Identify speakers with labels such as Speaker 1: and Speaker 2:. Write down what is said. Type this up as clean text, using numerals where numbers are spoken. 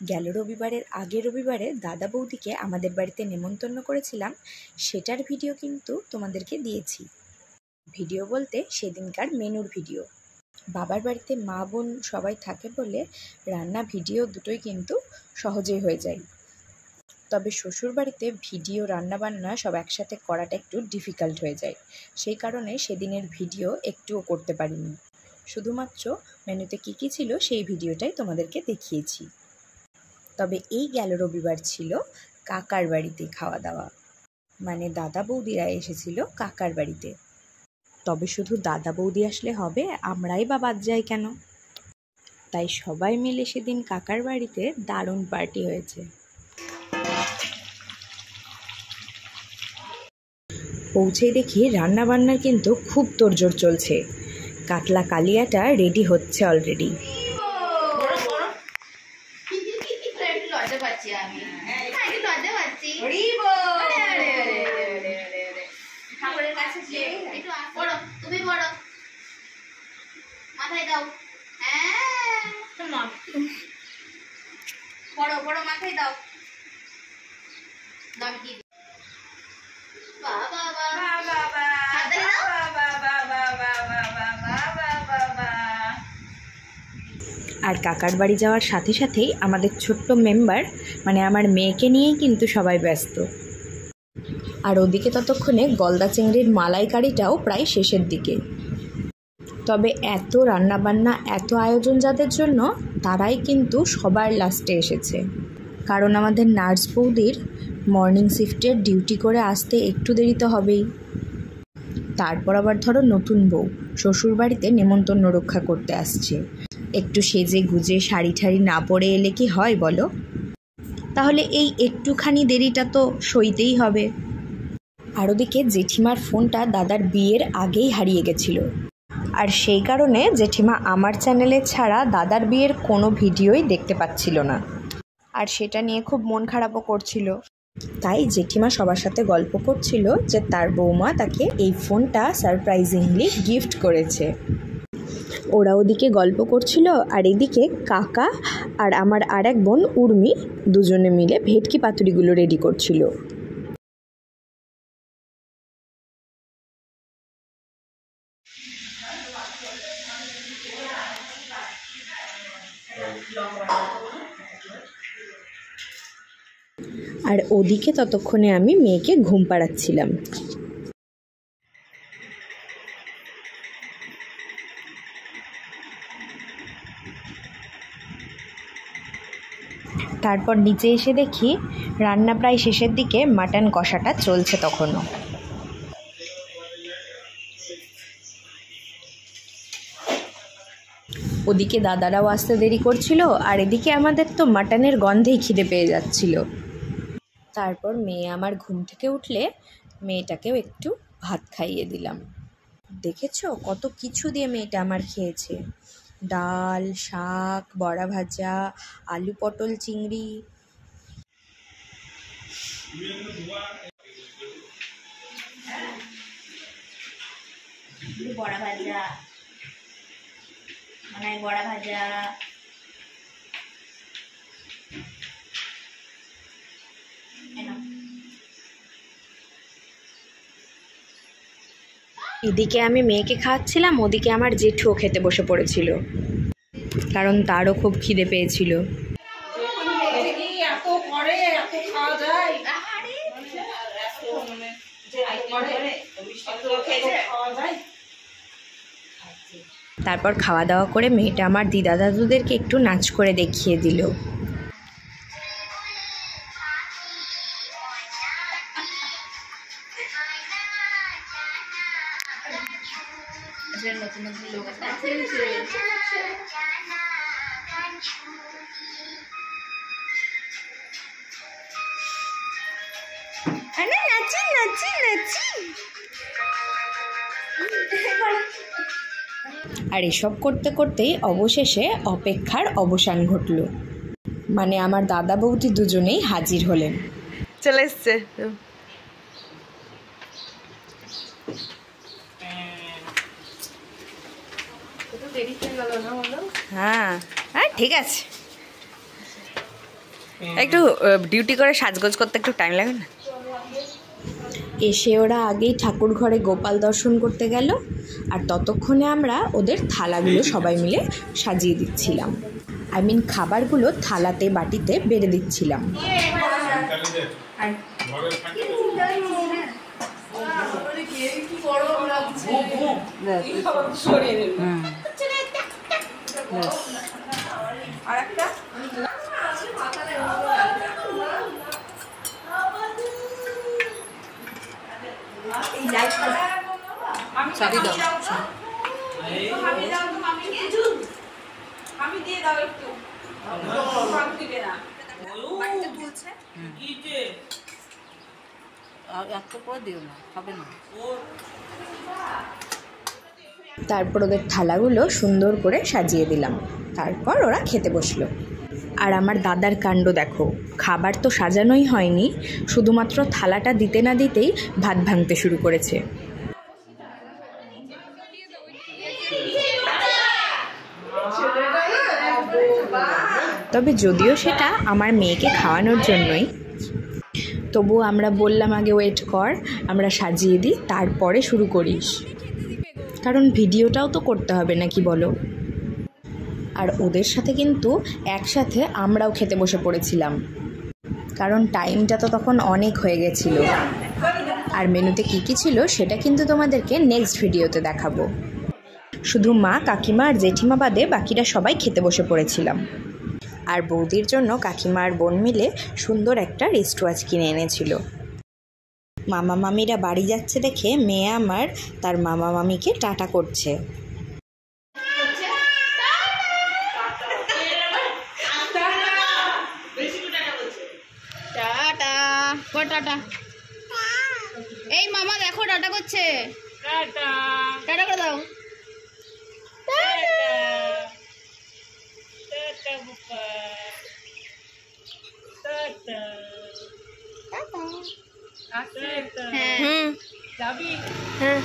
Speaker 1: গেল রবিবারের আগের রবিবারে দাদা বৌদিকে আমাদের বাড়িতে নেমন্তন্ন করেছিলাম, সেটার ভিডিও কিন্তু তোমাদেরকে দিয়েছি। ভিডিও বলতে সেদিনকার মেনুর ভিডিও। বাবার বাড়িতে মা বোন সবাই থাকে বলে রান্না ভিডিও দুটোই কিন্তু সহজেই হয়ে যায়। তবে শ্বশুর বাড়িতে ভিডিও রান্নাবান্না সব একসাথে করাটা একটু ডিফিকাল্ট হয়ে যায়, সেই কারণে সেদিনের ভিডিও একটুও করতে পারিনি। শুধুমাত্র মেনুতে কী কী ছিল সেই ভিডিওটাই তোমাদেরকে দেখিয়েছি। তবে এই গেল রবিবার ছিল কাকার বাড়িতে খাওয়া দাওয়া, মানে দাদা বৌদিরা এসেছিল কাকার বাড়িতে। তবে শুধু দাদা বৌদি আসলে হবে, আমরাই বা বাদ যাই কেন? তাই সবাই মিলে সেদিন কাকার বাড়িতে দারুণ পার্টি হয়েছে। পৌঁছেই দেখি রান্নাবান্নার কিন্তু খুব তোড়জোড় চলছে। কাতলা কালিয়াটা রেডি হচ্ছে অলরেডি। আর কাকার বাড়ি যাওয়ার সাথে সাথেই আমাদের ছোট্ট মেম্বার মানে আমার মেয়েকে নিয়েই কিন্তু সবাই ব্যস্ত। আর ওদিকে ততক্ষণে গলদা চিংড়ির মালাইকারিটাও প্রায় শেষের দিকে। তবে এত রান্নাবান্না, এত আয়োজন যাদের জন্য, তারাই কিন্তু সবার লাস্টে এসেছে। কারণ আমাদের নার্স বৌদির মর্নিং শিফটের ডিউটি করে আসতে একটু দেরি তো হবেই। তারপর আবার ধরো নতুন বউ শ্বশুরবাড়িতে নেমন্তন্ন রক্ষা করতে আসছে, একটু সেজে গুজে শাড়ি ঠাড়ি না পরে এলে কি হয় বলো? তাহলে এই একটুখানি দেরিটা তো সইতেই হবে। আর ওদিকে জেঠিমার ফোনটা দাদার বিয়ের আগেই হারিয়ে গেছিল, আর সেই কারণে জেঠিমা আমার চ্যানেলে ছাড়া দাদার বিয়ের কোনো ভিডিওই দেখতে পাচ্ছিল না, আর সেটা নিয়ে খুব মন খারাপও করছিল। তাই জেঠিমা সবার সাথে গল্প করছিল যে তার বৌমা তাকে এই ফোনটা সারপ্রাইজিংলি গিফট করেছে। ওরা ওদিকে গল্প করছিল, আর এদিকে কাকা আর আমার আর এক বোন উর্মি দুজনে মিলে ভেটকি পাতুরিগুলো রেডি করছিল। আর ওদিকে ততক্ষণে আমি মেয়েকে ঘুম পাড়াচ্ছিলাম। তারপর নিচে এসে দেখি রান্না প্রায় শেষের দিকে, মাটন কষাটা চলছে তখনও। ওদিকে দাদারাও আসতে দেরি করছিল, আর এদিকে আমাদের তো মাটনের গন্ধেই খিদে পেয়ে যাচ্ছিল। তারপর মেয়ে আমার ঘুম থেকে উঠলে মেয়েটাকেও একটু ভাত খাইয়ে দিলাম। দেখেছো কত কিছু দিয়ে মেয়েটা আমার খেয়েছে, ডাল, শাক, বড়া ভাজা, আলু পটল চিংড়ি। বড়া ভাজা মানে বড়া ভাজা, এদিকে আমি মেয়েকে খাওয়াচ্ছিলাম, ওদিকে আমার জেঠুও খেতে বসে পড়েছিল, কারণ তারও খুব খিদে পেয়েছিল। তারপর খাওয়া দাওয়া করে মেয়েটা আমার দিদা দাদুদেরকে একটু নাচ করে দেখিয়ে দিল। আর এসব করতে করতেই অবশেষে অপেক্ষার অবসান ঘটল, মানে আমার দাদা বৌদি দুজনেই হাজির হলেন।
Speaker 2: চলে এসছে। হ্যাঁ হ্যাঁ ঠিক আছে।
Speaker 1: একটু ডিউটি করে সাজগোজ করতে একটু টাইম লাগে না? এসে ওরা আগেই ঠাকুর ঘরে গোপাল দর্শন করতে গেল, আর ততক্ষণে আমরা ওদের থালাগুলো সবাই মিলে সাজিয়ে দিচ্ছিলাম। খাবারগুলো থালাতে বাটিতে বেড়ে দিচ্ছিলাম। তারপর ওদের থালাগুলো সুন্দর করে সাজিয়ে দিলাম, তারপর ওরা খেতে বসলো। আর আমার দাদার কাণ্ড দেখো, খাবার তো সাজানোই হয়নি, শুধুমাত্র থালাটা দিতে না দিতেই ভাত ভাঙতে শুরু করেছে। তবে যদিও সেটা আমার মেয়েকে খাওয়ানোর জন্যই, তবুও আমরা বললাম আগে ওয়েট কর, আমরা সাজিয়ে দিই তারপরে শুরু করিস, কারণ ভিডিওটাও তো করতে হবে নাকি বলো। আর ওদের সাথে কিন্তু একসাথে আমরাও খেতে বসে পড়েছিলাম, কারণ টাইমটা তো তখন অনেক হয়ে গেছিলো। আর মেনুতে কী কী ছিল সেটা কিন্তু তোমাদেরকে নেক্সট ভিডিওতে দেখাবো। শুধু মা, কাকিমা আর জেঠিমা বাদে বাকিরা সবাই খেতে বসে পড়েছিলাম। আর বৌদির জন্য কাকিমা আর বোন মিলে সুন্দর একটা রিস্ট ওয়াচ কিনে এনেছিল। মামা মামিরা বাড়ি যাচ্ছে দেখে মেয়ে আমার তার মামা মামিকে টাটা করছে।
Speaker 2: টাটা, এই মামা দেখো টাটা করছে, টাটা টাটা করে দাও। হ্যাঁ, যাবি? হ্যাঁ।